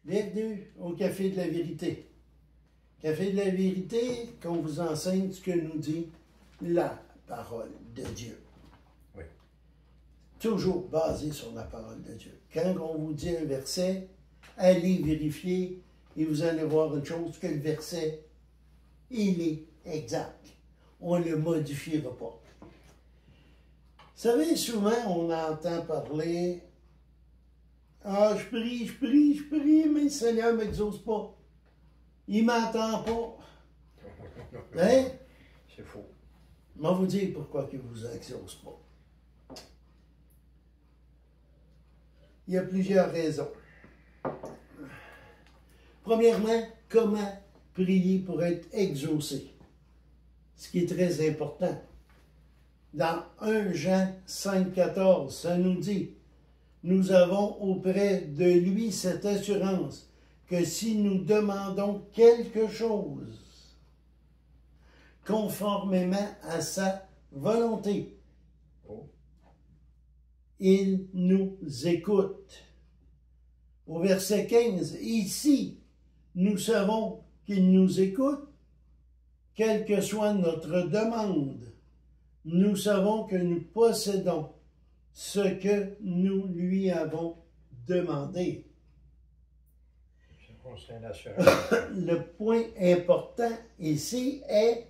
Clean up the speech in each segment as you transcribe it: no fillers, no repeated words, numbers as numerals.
Bienvenue au Café de la Vérité. Café de la Vérité, qu'on vous enseigne ce que nous dit la parole de Dieu. Oui. Toujours basé sur la parole de Dieu. Quand on vous dit un verset, allez vérifier et vous allez voir une chose, que le verset, il est exact. On ne le modifiera pas. Vous savez, souvent, on entend parler « Ah, je prie, mais le Seigneur ne m'exauce pas. Il ne m'entend pas. » Hein? C'est faux. Je vais vous dire pourquoi il ne vous exauce pas. Il y a plusieurs raisons. Premièrement, comment prier pour être exaucé? Ce qui est très important. Dans 1 Jean 5,14, ça nous dit « Nous avons auprès de lui cette assurance que si nous demandons quelque chose conformément à sa volonté, il nous écoute. » Au verset 15, « Ici, nous savons qu'il nous écoute, quelle que soit notre demande. Nous savons que nous possédons ce que nous lui avons demandé. » Le point important ici est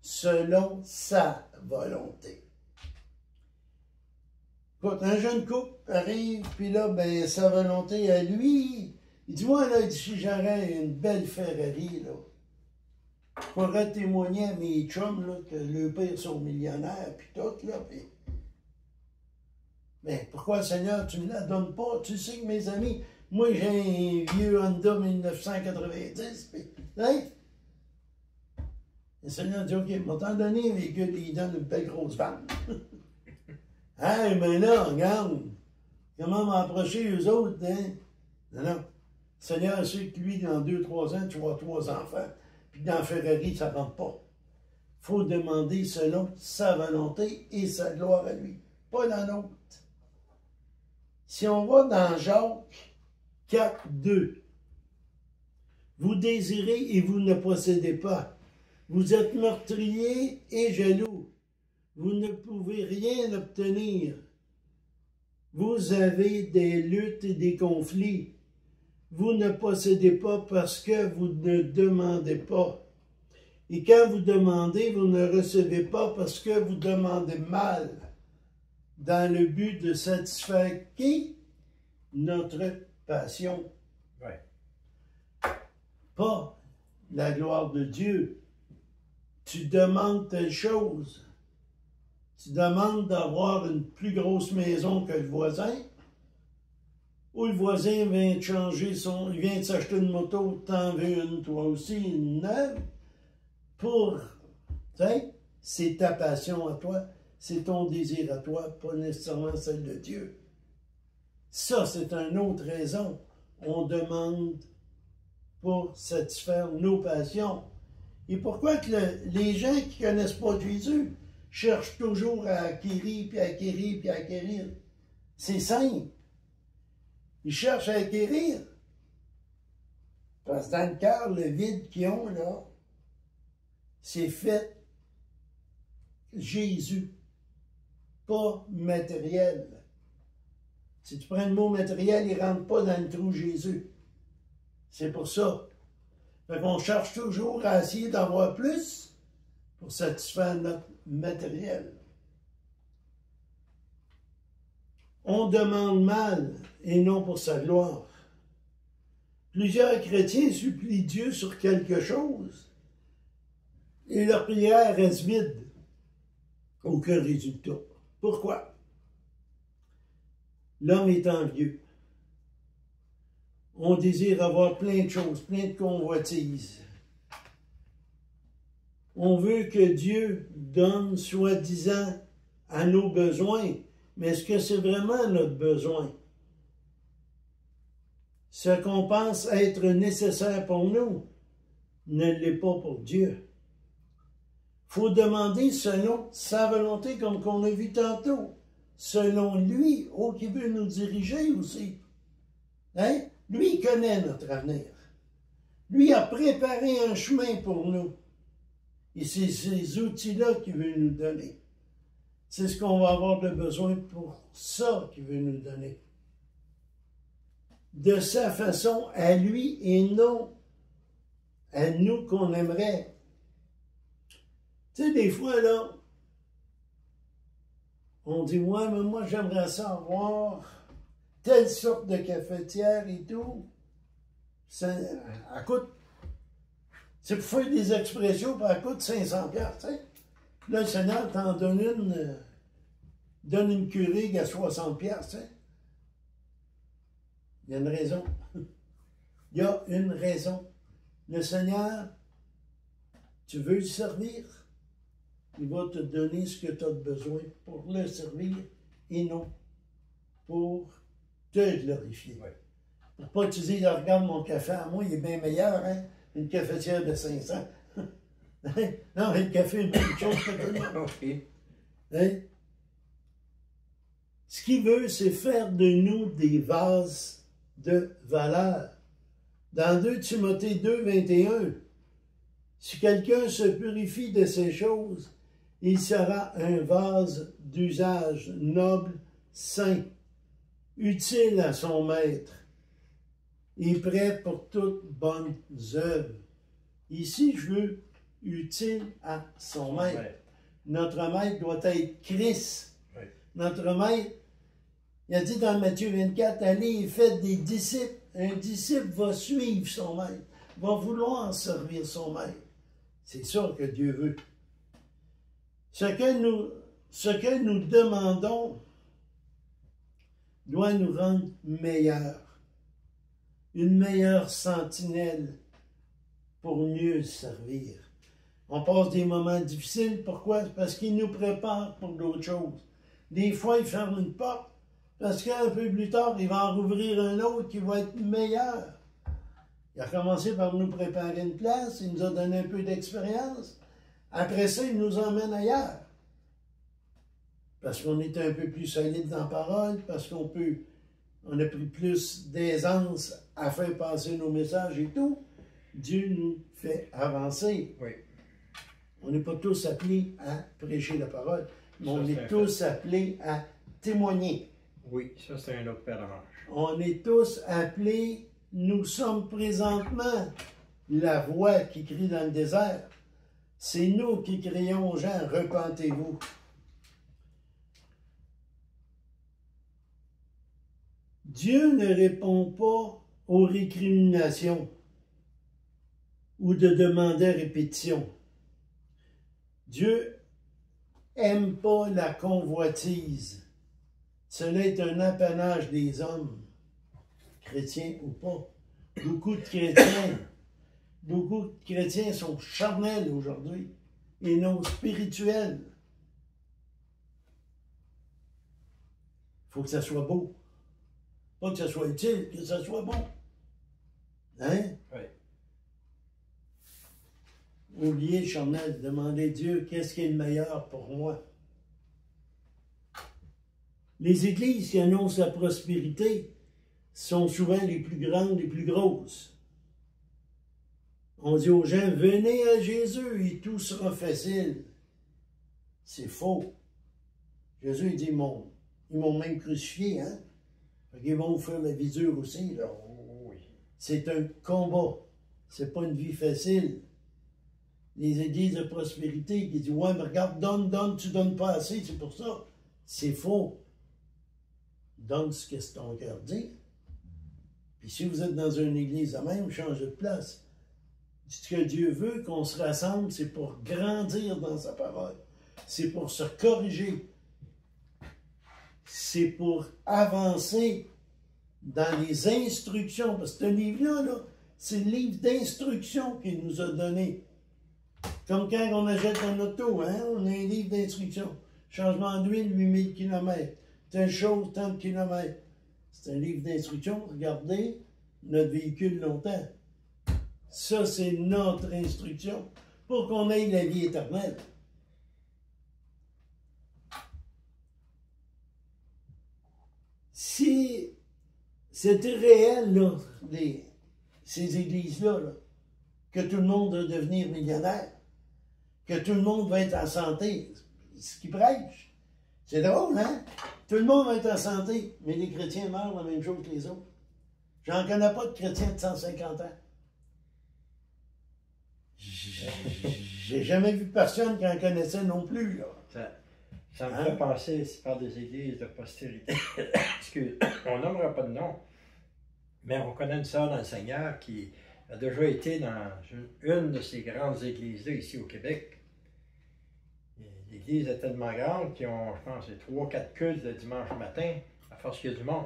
selon sa volonté. Écoute, un jeune couple arrive, puis là, ben, sa volonté à lui, il dit, moi, là, si j'aurais une belle Ferrari, là, je pourrais témoigner à mes chums, là, que le père sont millionnaires, puis tout, là, puis... Mais pourquoi, Seigneur, tu ne me la donnes pas? Tu sais que mes amis, moi, j'ai un vieux Honda 1990, puis... Hein? Le Seigneur dit, OK, m'a t'en donné un véhicule, il donne une belle grosse vanne. Hey, mais là, regarde, comment m'approcher eux autres, hein? Non, non. Le Seigneur sait que lui, dans 2-3 ans, tu vas avoir 3 enfants. Puis dans Ferrari, ça ne rentre pas. Il faut demander selon sa volonté et sa gloire à lui, pas la nôtre. Si on va dans Jacques 4,2, vous désirez et vous ne possédez pas. Vous êtes meurtriers et jaloux. Vous ne pouvez rien obtenir. Vous avez des luttes et des conflits. Vous ne possédez pas parce que vous ne demandez pas. Et quand vous demandez, vous ne recevez pas parce que vous demandez mal, dans le but de satisfaire qui? Notre passion. Ouais. Pas la gloire de Dieu. Tu demandes telle chose. Tu demandes d'avoir une plus grosse maison que le voisin, ou le voisin vient de changer il vient de s'acheter une moto, t'en veux une, toi aussi, une neuve, pour, tu sais, c'est ta passion à toi, c'est ton désir à toi, pas nécessairement celle de Dieu. Ça, c'est une autre raison. On demande pour satisfaire nos passions. Et pourquoi que les gens qui ne connaissent pas Jésus cherchent toujours à acquérir, puis à acquérir, puis à acquérir? C'est simple. Ils cherchent à acquérir. Parce que dans le cœur, le vide qu'ils ont, là, c'est fait Jésus, pas matériel. Si tu prends le mot matériel, il ne rentre pas dans le trou Jésus. C'est pour ça. Fait qu'on cherche toujours à essayer d'avoir plus pour satisfaire notre matériel. On demande mal et non pour sa gloire. Plusieurs chrétiens supplient Dieu sur quelque chose et leur prière reste vide. Aucun résultat. Pourquoi? L'homme est envieux. On désire avoir plein de choses, plein de convoitises. On veut que Dieu donne soi-disant à nos besoins, mais est-ce que c'est vraiment notre besoin? Ce qu'on pense être nécessaire pour nous ne l'est pas pour Dieu. Il faut demander selon sa volonté, comme qu'on a vu tantôt, selon lui, qui veut nous diriger aussi. Hein? Lui, il connaît notre avenir. Lui a préparé un chemin pour nous. Et c'est ces outils-là qu'il veut nous donner. C'est ce qu'on va avoir de besoin pour ça qu'il veut nous donner. De sa façon à lui et non à nous qu'on aimerait. Tu sais, des fois, là, on dit, ouais, mais moi, j'aimerais ça avoir telle sorte de cafetière et tout. Ça coûte, c'est pour faire des expressions, puis elle coûte 500$, tu sais. Là, le Seigneur t'en donne une Keurig à 60$, tu sais. Il y a une raison. Il y a une raison. Le Seigneur, tu veux le servir, il va te donner ce que tu as besoin pour le servir et non pour te glorifier. Oui. Pour pas que tu dises, regarde mon café à moi, il est bien meilleur, hein? Une cafetière de 500. Non, mais le café est une bonne chose que tout le monde. Oui. Hein? Ce qu'il veut, c'est faire de nous des vases de valeur. Dans 2 Timothée 2, 21, si quelqu'un se purifie de ces choses, il sera un vase d'usage noble, saint, utile à son maître et prêt pour toutes bonnes œuvres. Ici, je veux utile à son maître. Ouais. Notre maître doit être Christ. Oui. Notre maître, il a dit dans Matthieu 24, allez et faites des disciples. Un disciple va suivre son maître, va vouloir servir son maître. C'est ça que Dieu veut. Ce que nous demandons doit nous rendre meilleurs. Une meilleure sentinelle pour mieux servir. On passe des moments difficiles. Pourquoi? Parce qu'il nous prépare pour d'autres choses. Des fois, il ferme une porte parce qu'un peu plus tard, il va en rouvrir un autre qui va être meilleur. Il a commencé par nous préparer une place, il nous a donné un peu d'expérience. Après ça, il nous emmène ailleurs. Parce qu'on est un peu plus solide dans la parole, parce on a pris plus d'aisance à faire passer nos messages et tout. Dieu nous fait avancer. Oui. On n'est pas tous appelés à prêcher la parole, mais Ça, on est tous appelés à témoigner. Oui, ça c'est un autre paire de manches. On est tous appelés, nous sommes présentement la voix qui crie dans le désert. C'est nous qui crions aux gens, repentez-vous. Dieu ne répond pas aux récriminations ou de demandes à répétition. Dieu n'aime pas la convoitise. Cela est un apanage des hommes, chrétiens ou pas. Beaucoup de chrétiens sont charnels aujourd'hui et non spirituels. Il faut que ça soit beau. Pas que ça soit utile, que ça soit bon. Hein? Oui. Oubliez le charnel, demandez Dieu qu'est-ce qui est le meilleur pour moi. Les églises qui annoncent la prospérité sont souvent les plus grandes, les plus grosses. On dit aux gens, venez à Jésus et tout sera facile. C'est faux. Jésus, il dit, ils m'ont même crucifié, hein? Ils vont vous faire la vie dure aussi, là. Oh, oui. C'est un combat. C'est pas une vie facile. Les églises de prospérité qui disent, ouais, mais regarde, donne, tu donnes pas assez, c'est pour ça. C'est faux. Donne ce que ton cœur dit. Puis si vous êtes dans une église à même, changez de place. Ce que Dieu veut qu'on se rassemble, c'est pour grandir dans sa parole. C'est pour se corriger. C'est pour avancer dans les instructions. Parce que ce livre-là, là, c'est le livre d'instructions qu'il nous a donné. Comme quand on achète un auto, hein, on a un livre d'instructions. Changement d'huile, 8000 km. Telle chose, tant de kilomètres. C'est un livre d'instructions. Regardez notre véhicule longtemps. Ça, c'est notre instruction pour qu'on ait la vie éternelle. Si c'était réel, là, ces églises-là, là, que tout le monde va devenir millionnaire, que tout le monde va être en santé. Ce qu'ils prêchent. C'est drôle, hein? Tout le monde va être en santé, mais les chrétiens meurent la même chose que les autres. J'en connais pas de chrétiens de 150 ans. J'ai jamais vu personne qui en connaissait non plus, là. Ça me fait penser, si par des églises de postérité, excuse, on nommera pas de nom, mais on connaît une sœur dans le Seigneur qui a déjà été dans une de ces grandes églises-là ici au Québec. L'église est tellement grande qu'ils ont, je pense, 3-4 cultes le dimanche matin, à force qu'il y a du monde.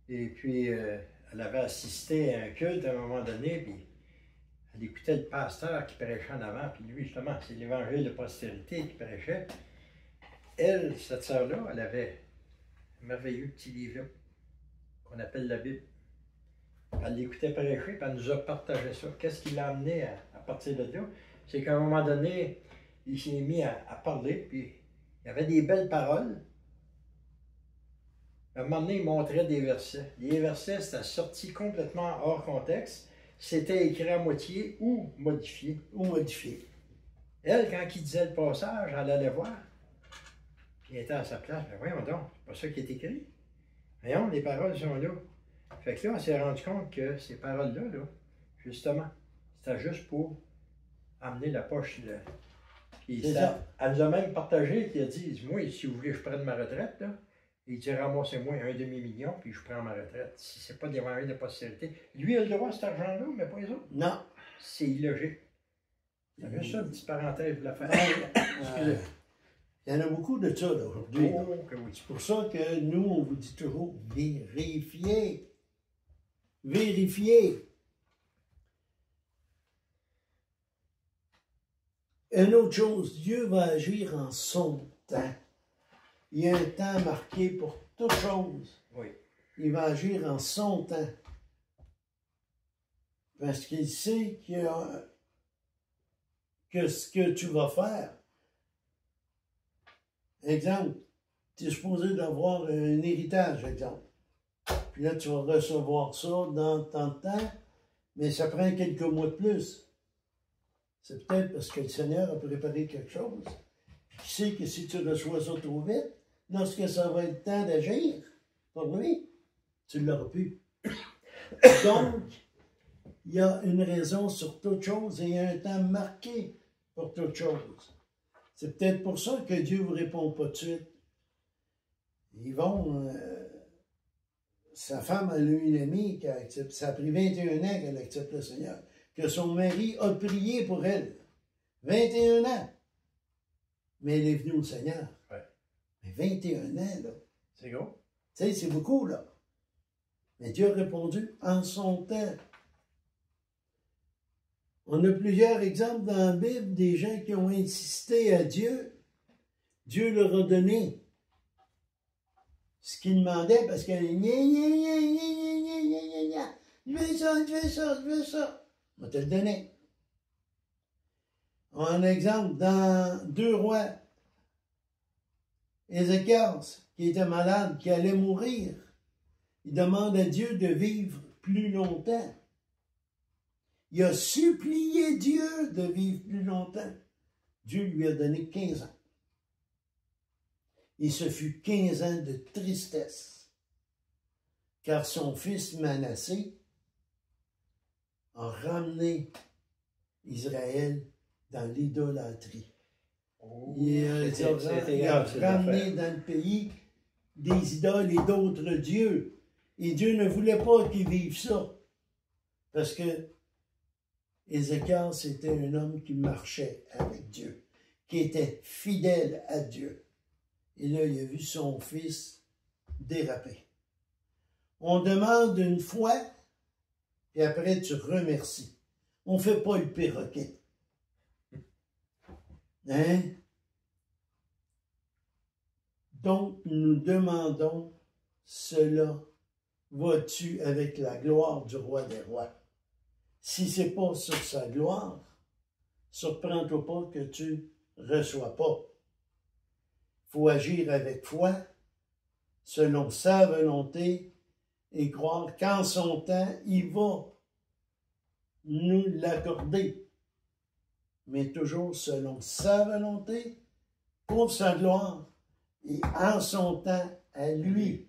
Et puis, elle avait assisté à un culte à un moment donné, puis elle écoutait le pasteur qui prêchait en avant, puis lui, justement, c'est l'évangile de postérité qui prêchait. Elle, cette sœur-là, elle avait un merveilleux petit livre qu'on appelle la Bible. Elle l'écoutait prêcher, puis elle nous a partagé ça. Qu'est-ce qui l'a amené à partir de là? C'est qu'à un moment donné, il s'est mis à parler, puis il y avait des belles paroles. À un moment donné, il montrait des versets. Les versets, c'était sorti complètement hors contexte. C'était écrit à moitié ou modifié. Elle, quand il disait le passage, elle allait voir. Puis elle était à sa place. Mais voyons donc, c'est pas ça qui est écrit. Voyons, les paroles sont là. Fait que là, on s'est rendu compte que ces paroles-là, là, justement, c'était juste pour amener la poche. Puis elle nous a même partagé, puis elle dit, moi, si vous voulez que je prenne ma retraite, là, il dit, ramassez-moi un demi-million, puis je prends ma retraite. Si c'est pas d'évangile de postérité. Lui, il a le droit à cet argent-là, mais pas les autres. Non. C'est illogique. C'est juste ça, une petite parenthèse de la faire. Il y en a beaucoup de ça, là, aujourd'hui. Oh, que oui. C'est pour ça que nous, on vous dit toujours, vérifiez. Vérifiez. Une autre chose, Dieu va agir en son temps. Il y a un temps marqué pour toute chose. Oui. Il va agir en son temps. Parce qu'il sait que ce que tu vas faire. Exemple, tu es supposé d'avoir un héritage, exemple. Puis là, tu vas recevoir ça dans tant de temps, mais ça prend quelques mois de plus. C'est peut-être parce que le Seigneur a préparé quelque chose. Il sait que si tu reçois ça trop vite, lorsque ça va être temps d'agir pour lui, tu ne l'auras plus. Donc, il y a une raison sur toute chose et il y a un temps marqué pour toute chose. C'est peut-être pour ça que Dieu ne vous répond pas de suite. Sa femme, elle a eu une amie qui a accepté, ça a pris 21 ans qu'elle accepte le Seigneur, que son mari a prié pour elle. 21 ans. Mais elle est venue au Seigneur. Ouais. Mais 21 ans, là. C'est gros. Tu sais, c'est beaucoup, là. Mais Dieu a répondu en son temps. On a plusieurs exemples dans la Bible des gens qui ont insisté à Dieu. Dieu leur a donné ce qu'ils demandaient parce que je veux ça. On va te le donner. Un exemple, dans 2 Rois, Ézéchias, qui était malade, qui allait mourir, il demande à Dieu de vivre plus longtemps. Il a supplié Dieu de vivre plus longtemps. Dieu lui a donné 15 ans. Et ce fut 15 ans de tristesse, car son fils Manassé a ramené Israël dans l'idolâtrie. Oh, Il a ramené dans le pays des idoles et d'autres dieux. Et Dieu ne voulait pas qu'ils vivent ça. Parce que Ézéchias était un homme qui marchait avec Dieu, qui était fidèle à Dieu. Et là, il a vu son fils déraper. On demande une fois, et après tu remercies. On ne fait pas le perroquet. Hein? Donc, nous demandons cela. Vas-tu avec la gloire du roi des rois? Si ce n'est pas sur sa gloire, surprends-toi pas que tu ne reçois pas. Il faut agir avec foi, selon sa volonté et croire qu'en son temps, il va nous l'accorder, mais toujours selon sa volonté, pour sa gloire, et en son temps à lui.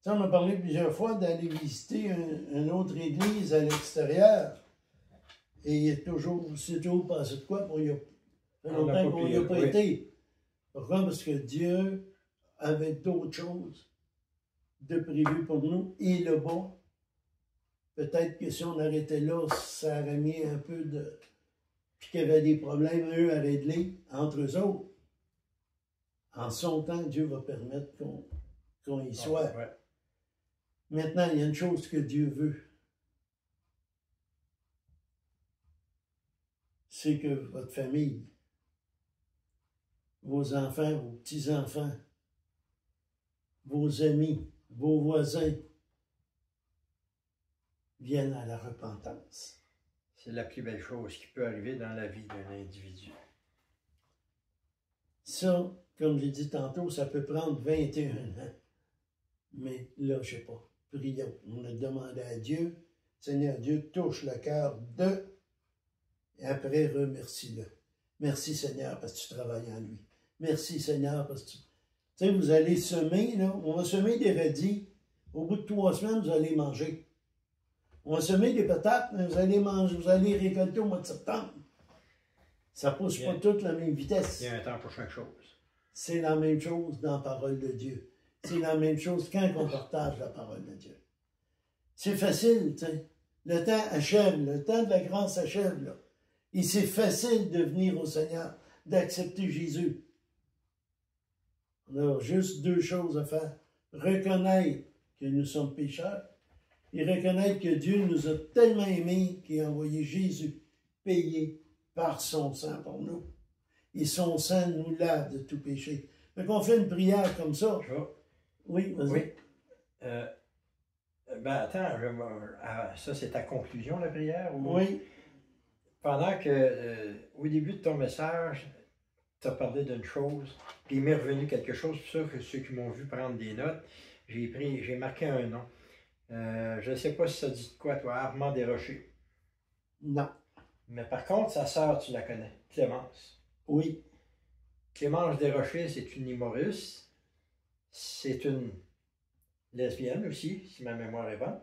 Ça, on a parlé plusieurs fois d'aller visiter une autre église à l'extérieur, et il est toujours, c'est toujours passé de quoi, pour y a longtemps qu'on n'y a pas été. Pourquoi? Parce que Dieu avait d'autres choses de prévues pour nous, et là-bas, peut-être que si on arrêtait là, ça aurait mis un peu de... Puis qu'il y avait des problèmes, eux, à régler entre eux autres. En son temps, Dieu va permettre qu'on y soit. Ouais. Maintenant, il y a une chose que Dieu veut. C'est que votre famille, vos enfants, vos petits-enfants, vos amis, vos voisins, viennent à la repentance. C'est la plus belle chose qui peut arriver dans la vie d'un individu. Ça, comme j'ai dit tantôt, ça peut prendre 21 ans. Mais là, je ne sais pas. Prions. On a demandé à Dieu, Seigneur Dieu, touche le cœur de, et après, remercie-le. Merci Seigneur parce que tu travailles en lui. Merci Seigneur parce que tu sais, vous allez semer, là, on va semer des radis. Au bout de 3 semaines, vous allez manger. On va semer des patates, mais vous allez manger, vous allez récolter au mois de septembre. Ça ne pousse pas toute la même vitesse. Il y a un temps pour chaque chose. C'est la même chose dans la parole de Dieu. C'est la même chose quand on partage la parole de Dieu. C'est facile, tu sais. Le temps achève, le temps de la grâce achève, là. Et c'est facile de venir au Seigneur, d'accepter Jésus. On a juste 2 choses à faire. Reconnaître que nous sommes pécheurs et reconnaître que Dieu nous a tellement aimés qu'il a envoyé Jésus payé par son sang pour nous. Et son sang nous lave de tout péché. Donc on fait une prière comme ça. Oui, vas-y. Oui. Attends, ça c'est ta conclusion, la prière? Ou... Oui. Pendant que, au début de ton message, tu as parlé d'une chose, puis il m'est revenu quelque chose, pour ça que ceux qui m'ont vu prendre des notes, j'ai marqué un nom. Je ne sais pas si ça dit de quoi, toi, Armand Desrochers. Non. Mais par contre, sa sœur, tu la connais, Clémence. Oui. Clémence Desrochers, c'est une humoriste. C'est une lesbienne aussi, si ma mémoire est bonne.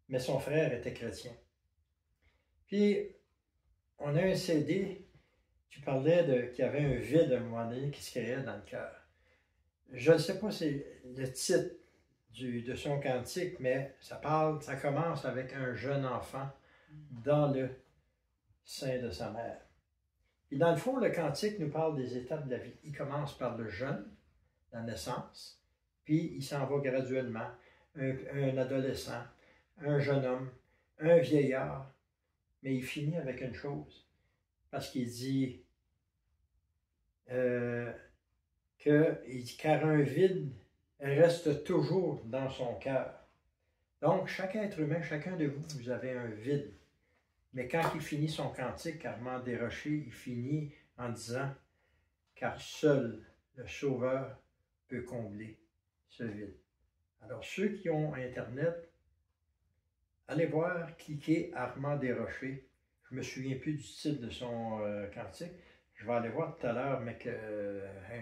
Mais son frère était chrétien. Puis, on a un CD, tu parlais qu'il y avait un vide à un moment donné qui se créait dans le cœur. Je ne sais pas c'est le titre de son cantique, mais ça commence avec un jeune enfant dans le sein de sa mère. Et dans le fond, le cantique nous parle des étapes de la vie. Il commence par le jeune, la naissance, puis il s'en va graduellement. Un adolescent, un jeune homme, un vieillard, mais il finit avec une chose. Parce qu'il dit car un vide reste toujours dans son cœur. Donc, chaque être humain, chacun de vous, vous avez un vide. Mais quand il finit son cantique, Armand Desrochers, il finit en disant « Car seul le Sauveur peut combler ce vide. » Alors, ceux qui ont Internet, allez voir, cliquez Armand Desrochers. Je ne me souviens plus du titre de son cantique. Je vais aller voir tout à l'heure, mais que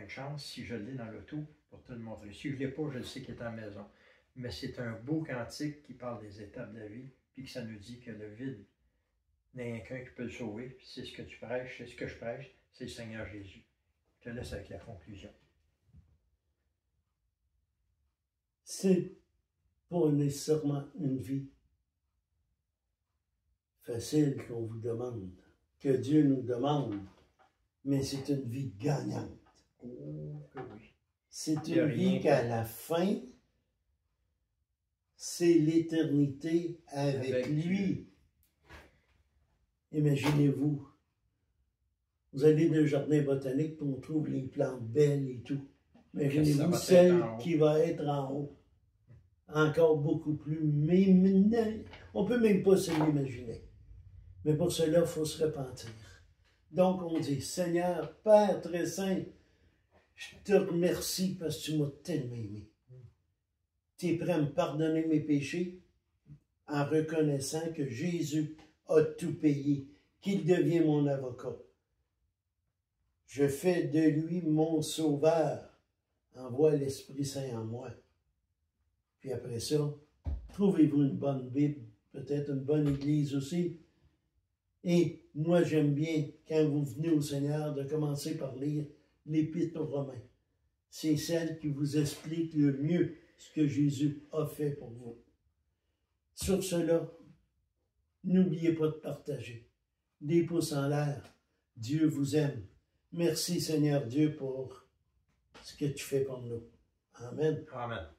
une chance, si je l'ai dans l'auto, pour te le montrer. Si je ne l'ai pas, je le sais qu'il est à la maison. Mais c'est un beau cantique qui parle des étapes de la vie, puis que ça nous dit que le vide, il n'y a qu'un qui peut le sauver. Puis c'est ce que tu prêches, c'est ce que je prêche, c'est le Seigneur Jésus. Je te laisse avec la conclusion. C'est pas nécessairement une vie facile qu'on vous demande, que Dieu nous demande, mais c'est une vie gagnante. Oh, que oui. C'est une vie qu'à la fin, c'est l'éternité avec lui. Imaginez-vous, vous allez dans un jardin botanique et on trouve les plantes belles et tout. Imaginez-vous celle qui va être en haut. Encore beaucoup plus. Mais on ne peut même pas se l'imaginer. Mais pour cela, il faut se repentir. Donc on dit, Seigneur, Père très saint, je te remercie parce que tu m'as tellement aimé. tu es prêt à me pardonner mes péchés en reconnaissant que Jésus a tout payé, qu'il devient mon avocat. Je fais de lui mon sauveur. Envoie l'Esprit Saint en moi. Puis après ça, trouvez-vous une bonne Bible, peut-être une bonne Église aussi. Et moi, j'aime bien, quand vous venez au Seigneur, de commencer par lire l'Épître aux Romains. C'est celle qui vous explique le mieux ce que Jésus a fait pour vous. Sur cela, n'oubliez pas de partager. Des pouces en l'air. Dieu vous aime. Merci Seigneur Dieu pour ce que tu fais pour nous. Amen. Amen.